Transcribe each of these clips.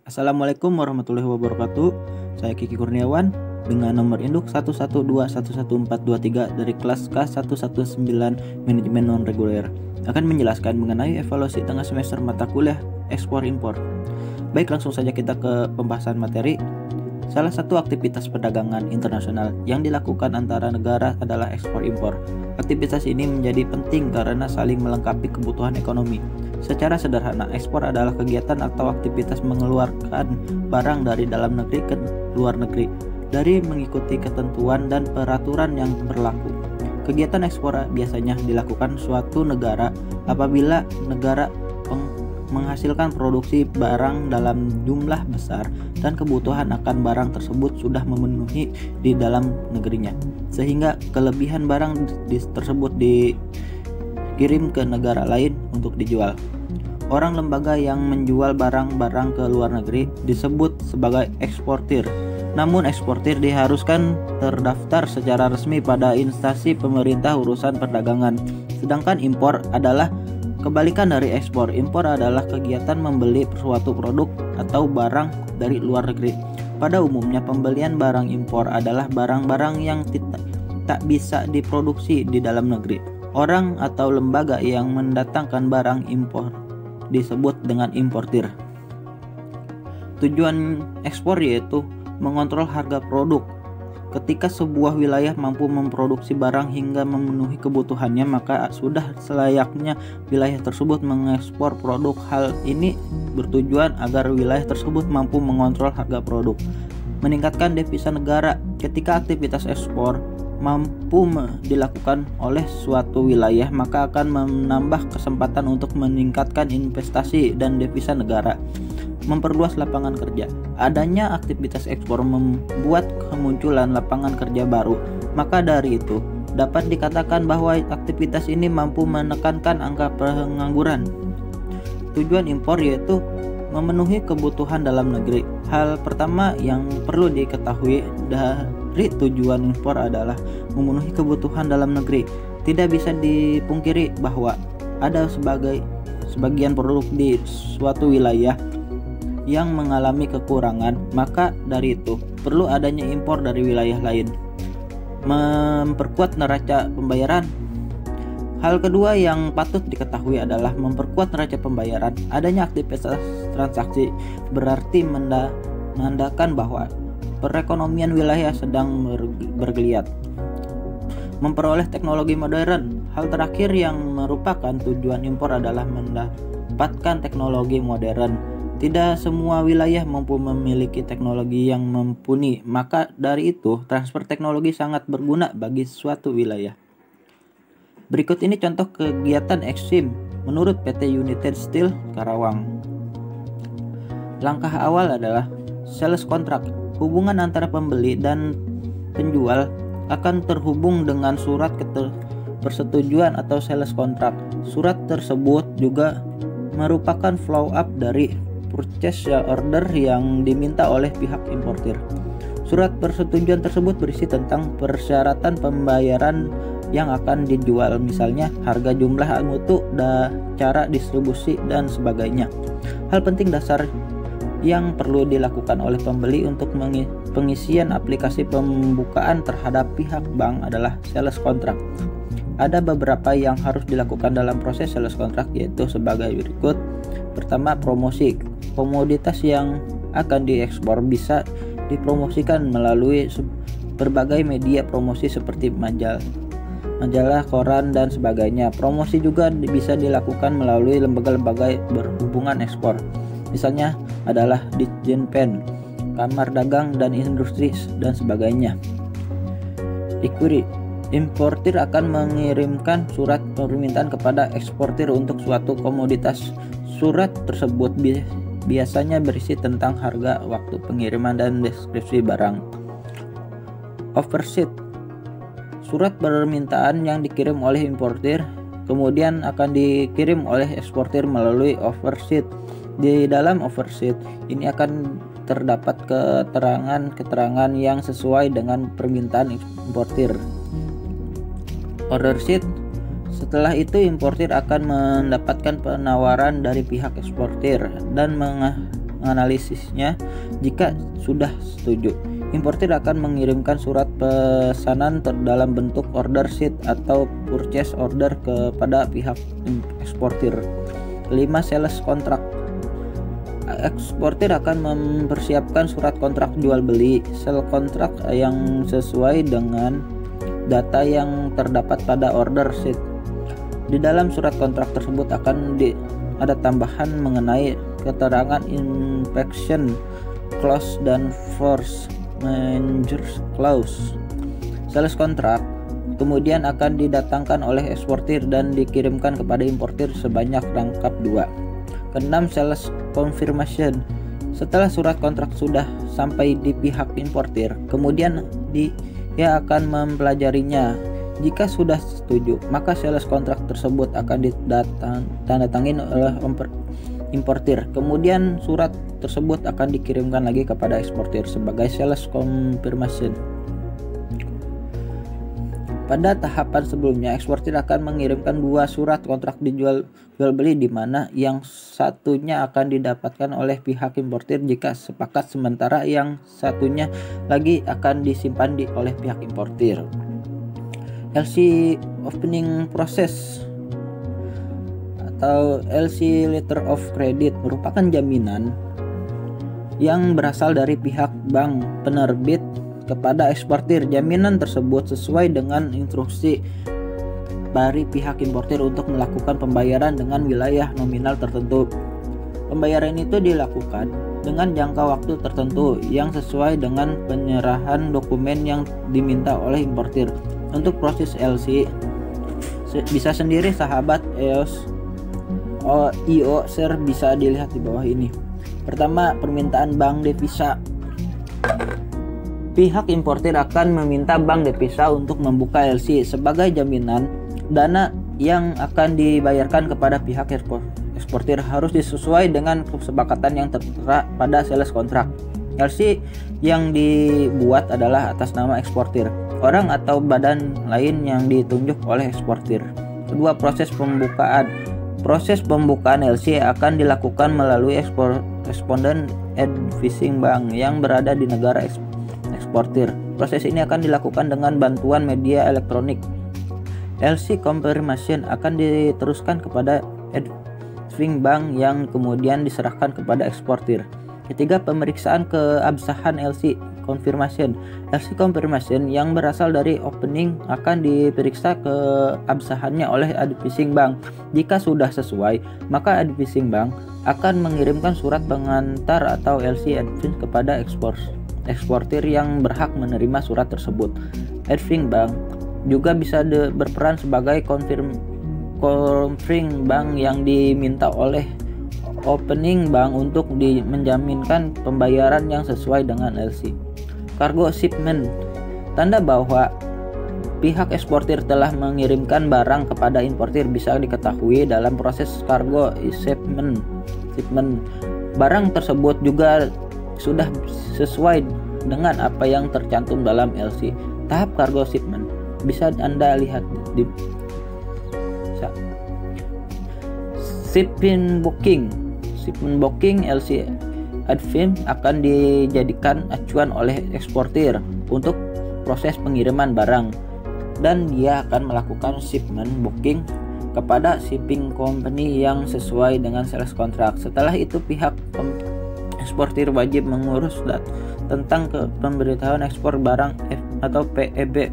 Assalamualaikum warahmatullahi wabarakatuh. Saya Kiki Kurniawan dengan nomor induk 112111423 dari kelas K119 Manajemen Non-Reguler akan menjelaskan mengenai evaluasi tengah semester mata kuliah ekspor impor. Baik, langsung saja kita ke pembahasan materi. Salah satu aktivitas perdagangan internasional yang dilakukan antara negara adalah ekspor impor. Aktivitas ini menjadi penting karena saling melengkapi kebutuhan ekonomi. Secara sederhana, ekspor adalah kegiatan atau aktivitas mengeluarkan barang dari dalam negeri ke luar negeri dari mengikuti ketentuan dan peraturan yang berlaku. Kegiatan ekspor biasanya dilakukan suatu negara apabila negara menghasilkan produksi barang dalam jumlah besar dan kebutuhan akan barang tersebut sudah memenuhi di dalam negerinya, sehingga kelebihan barang tersebut dikirim ke negara lain untuk dijual. Orang lembaga yang menjual barang-barang ke luar negeri disebut sebagai eksportir. Namun eksportir diharuskan terdaftar secara resmi pada instansi pemerintah urusan perdagangan. Sedangkan impor adalah kebalikan dari ekspor. Impor adalah kegiatan membeli suatu produk atau barang dari luar negeri. Pada umumnya pembelian barang impor adalah barang-barang yang tak bisa diproduksi di dalam negeri. Orang atau lembaga yang mendatangkan barang impor disebut dengan importir. Tujuan ekspor yaitu mengontrol harga produk. Ketika sebuah wilayah mampu memproduksi barang hingga memenuhi kebutuhannya, maka sudah selayaknya wilayah tersebut mengekspor produk. Hal ini bertujuan agar wilayah tersebut mampu mengontrol harga produk, meningkatkan devisa negara. Ketika aktivitas ekspor mampu dilakukan oleh suatu wilayah, maka akan menambah kesempatan untuk meningkatkan investasi dan devisa negara, memperluas lapangan kerja. Adanya aktivitas ekspor membuat kemunculan lapangan kerja baru. Maka dari itu, dapat dikatakan bahwa aktivitas ini mampu menekankan angka pengangguran. Tujuan impor yaitu memenuhi kebutuhan dalam negeri. Hal pertama yang perlu diketahui dari tujuan impor adalah memenuhi kebutuhan dalam negeri. Tidak bisa dipungkiri bahwa ada sebagian produk di suatu wilayah yang mengalami kekurangan, maka dari itu perlu adanya impor dari wilayah lain. Memperkuat neraca pembayaran. Hal kedua yang patut diketahui adalah memperkuat neraca pembayaran. Adanya aktivitas transaksi berarti menandakan bahwa perekonomian wilayah sedang bergeliat. Memperoleh teknologi modern. Hal terakhir yang merupakan tujuan impor adalah mendapatkan teknologi modern. Tidak semua wilayah mampu memiliki teknologi yang mumpuni, maka dari itu transfer teknologi sangat berguna bagi suatu wilayah. Berikut ini contoh kegiatan eksim menurut PT United Steel Karawang. Langkah awal adalah sales contract. Hubungan antara pembeli dan penjual akan terhubung dengan surat persetujuan atau sales contract. Surat tersebut juga merupakan follow up dari purchase order yang diminta oleh pihak importir. Surat persetujuan tersebut berisi tentang persyaratan pembayaran yang akan dijual, misalnya harga, jumlah mutu, cara distribusi, dan sebagainya. Hal penting dasar yang perlu dilakukan oleh pembeli untuk pengisian aplikasi pembukaan terhadap pihak bank adalah sales contract. Ada beberapa yang harus dilakukan dalam proses sales contract, yaitu sebagai berikut. Pertama, promosi. Komoditas yang akan diekspor bisa dipromosikan melalui berbagai media promosi seperti majalah, koran, dan sebagainya. Promosi juga bisa dilakukan melalui lembaga-lembaga berhubungan ekspor. Misalnya adalah Ditjenpen, Kamar Dagang dan Industri, dan sebagainya. Inquiry. Importir akan mengirimkan surat permintaan kepada eksportir untuk suatu komoditas. Surat tersebut biasanya berisi tentang harga, waktu pengiriman, dan deskripsi barang. Overseas. Surat permintaan yang dikirim oleh importir kemudian akan dikirim oleh eksportir melalui overseas. Di dalam overseas ini akan terdapat keterangan yang sesuai dengan permintaan importir. Order sheet. Setelah itu importir akan mendapatkan penawaran dari pihak eksportir dan menganalisisnya. Jika sudah setuju, importir akan mengirimkan surat pesanan dalam bentuk order sheet atau purchase order kepada pihak eksportir. Kelima, sales contract. Eksportir akan mempersiapkan surat kontrak jual beli sell kontrak yang sesuai dengan data yang terdapat pada order sheet. Di dalam surat kontrak tersebut akan ada tambahan mengenai keterangan inspection clause dan force majeure clause. Sales kontrak kemudian akan didatangkan oleh eksportir dan dikirimkan kepada importir sebanyak rangkap 2. Keenam, sales confirmation. Setelah surat kontrak sudah sampai di pihak importir, kemudian dia akan mempelajarinya. Jika sudah setuju, maka sales kontrak tersebut akan ditandatangani oleh importir. Kemudian surat tersebut akan dikirimkan lagi kepada eksportir sebagai sales confirmation. Pada tahapan sebelumnya, eksportir akan mengirimkan 2 surat kontrak dijual beli di mana yang satunya akan didapatkan oleh pihak importir jika sepakat, sementara yang satunya lagi akan disimpan oleh pihak importir. LC opening process atau LC letter of credit merupakan jaminan yang berasal dari pihak bank penerbit kepada eksportir. Jaminan tersebut sesuai dengan instruksi dari pihak importir untuk melakukan pembayaran dengan wilayah nominal tertentu. Pembayaran itu dilakukan dengan jangka waktu tertentu yang sesuai dengan penyerahan dokumen yang diminta oleh importir. Untuk proses LC bisa sendiri sahabat IO share bisa dilihat di bawah ini. Pertama, permintaan bank devisa. Pihak importir akan meminta bank devisa untuk membuka LC sebagai jaminan dana yang akan dibayarkan kepada pihak eksportir harus disesuai dengan kesepakatan yang tertera pada sales kontrak. LC yang dibuat adalah atas nama eksportir, orang atau badan lain yang ditunjuk oleh eksportir. Kedua, proses pembukaan. Proses pembukaan LC akan dilakukan melalui Correspondent Advising Bank yang berada di negara eksportir. Proses ini akan dilakukan dengan bantuan media elektronik. LC confirmation akan diteruskan kepada Advising Bank yang kemudian diserahkan kepada eksportir. Ketiga, pemeriksaan keabsahan LC confirmation. LC confirmation yang berasal dari opening akan diperiksa keabsahannya oleh Advising Bank. Jika sudah sesuai, maka Advising Bank akan mengirimkan surat pengantar atau LC advance kepada eksportir yang berhak menerima surat tersebut. Advising Bank juga bisa berperan sebagai confirming bank yang diminta oleh opening bank untuk menjaminkan pembayaran yang sesuai dengan LC. Cargo shipment, tanda bahwa pihak eksportir telah mengirimkan barang kepada importir bisa diketahui dalam proses cargo shipment. Barang tersebut juga sudah sesuai dengan apa yang tercantum dalam LC. Tahap cargo shipment bisa Anda lihat di shipping booking. Shipment booking LC advance akan dijadikan acuan oleh eksportir untuk proses pengiriman barang, dan dia akan melakukan shipment booking kepada shipping company yang sesuai dengan sales kontrak. Setelah itu pihak eksportir wajib mengurus tentang pemberitahuan ekspor barang atau PEB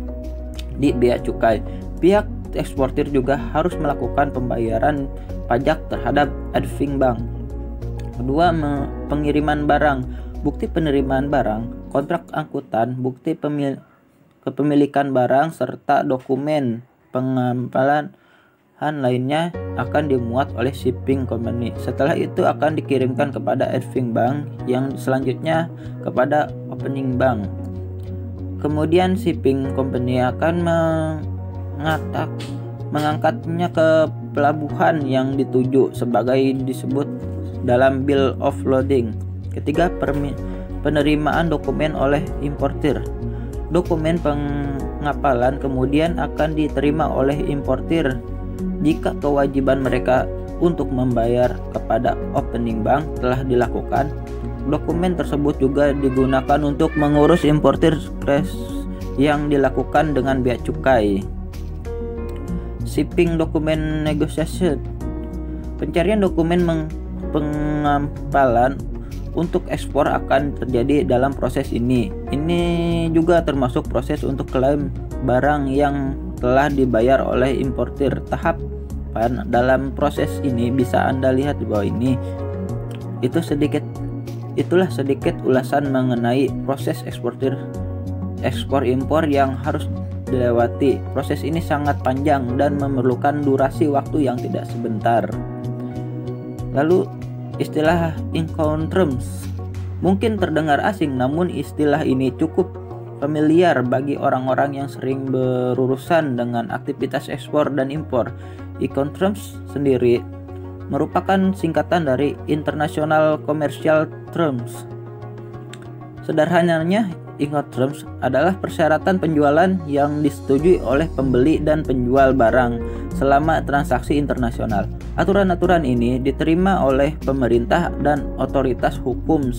di bea cukai. Pihak eksportir juga harus melakukan pembayaran pajak terhadap Advising Bank. Kedua, pengiriman barang, bukti penerimaan barang, kontrak angkutan, bukti kepemilikan barang, serta dokumen pengampalan lainnya akan dimuat oleh shipping company. Setelah itu akan dikirimkan kepada Advising Bank yang selanjutnya kepada opening bank. Kemudian shipping company akan mengangkatnya ke pelabuhan yang dituju sebagai disebut dalam bill of loading. Ketiga, penerimaan dokumen oleh importir. Dokumen pengapalan kemudian akan diterima oleh importir jika kewajiban mereka untuk membayar kepada opening bank telah dilakukan. Dokumen tersebut juga digunakan untuk mengurus importir crash yang dilakukan dengan bea cukai. Shipping dokumen negotiation. Pencarian dokumen pengampalan untuk ekspor akan terjadi dalam proses ini. Ini juga termasuk proses untuk klaim barang yang telah dibayar oleh importir. Tahapan dalam proses ini bisa Anda lihat di bawah ini. Itulah sedikit ulasan mengenai proses ekspor impor yang harus dilewati. Proses ini sangat panjang dan memerlukan durasi waktu yang tidak sebentar. Lalu istilah Incoterms mungkin terdengar asing, namun istilah ini cukup familiar bagi orang-orang yang sering berurusan dengan aktivitas ekspor dan impor. Incoterms sendiri merupakan singkatan dari International Commercial Terms. Sederhananya, Incoterms adalah persyaratan penjualan yang disetujui oleh pembeli dan penjual barang selama transaksi internasional. Aturan-aturan ini diterima oleh pemerintah dan otoritas hukum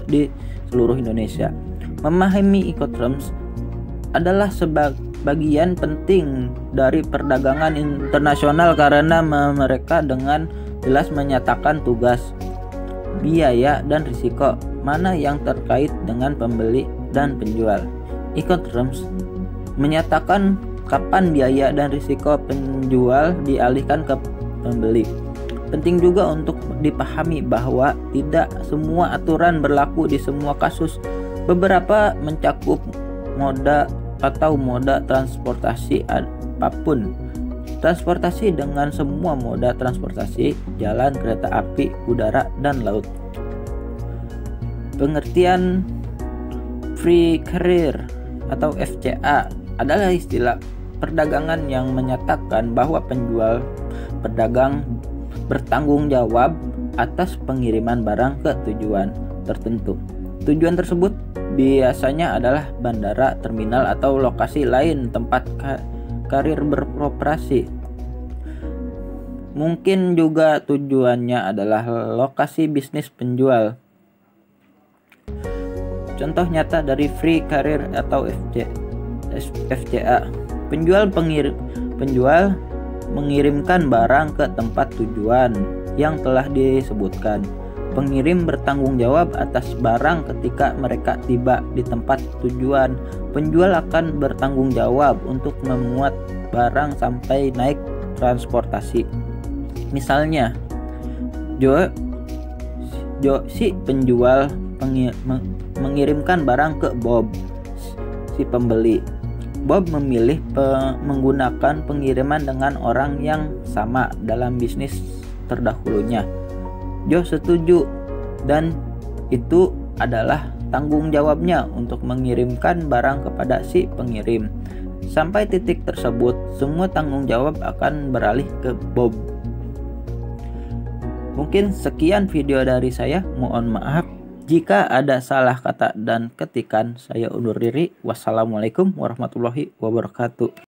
di seluruh Indonesia. Memahami Incoterms adalah bagian penting dari perdagangan internasional karena mereka dengan jelas menyatakan tugas, biaya, dan risiko mana yang terkait dengan pembeli dan penjual. Incoterms menyatakan kapan biaya dan risiko penjual dialihkan ke pembeli. Penting juga untuk dipahami bahwa tidak semua aturan berlaku di semua kasus. Beberapa mencakup moda transportasi apapun. Transportasi dengan semua moda transportasi, jalan, kereta api, udara, dan laut. Pengertian Free Carrier atau FCA adalah istilah perdagangan yang menyatakan bahwa pedagang bertanggung jawab atas pengiriman barang ke tujuan tertentu. Tujuan tersebut biasanya adalah bandara, terminal, atau lokasi lain tempat karir beroperasi. Mungkin juga tujuannya adalah lokasi bisnis penjual. Contoh nyata dari Free Carrier atau FCA. Penjual mengirimkan barang ke tempat tujuan yang telah disebutkan. Pengirim bertanggung jawab atas barang ketika mereka tiba di tempat tujuan. Penjual akan bertanggung jawab untuk memuat barang sampai naik transportasi. Misalnya, si penjual mengirimkan barang ke Bob, si pembeli. Bob memilih menggunakan pengiriman dengan orang yang sama dalam bisnis terdahulunya. Joe setuju, dan itu adalah tanggung jawabnya untuk mengirimkan barang kepada si pengirim. Sampai titik tersebut, semua tanggung jawab akan beralih ke Bob. Mungkin sekian video dari saya. Mohon maaf jika ada salah kata dan ketikan. Saya undur diri. Wassalamualaikum warahmatullahi wabarakatuh.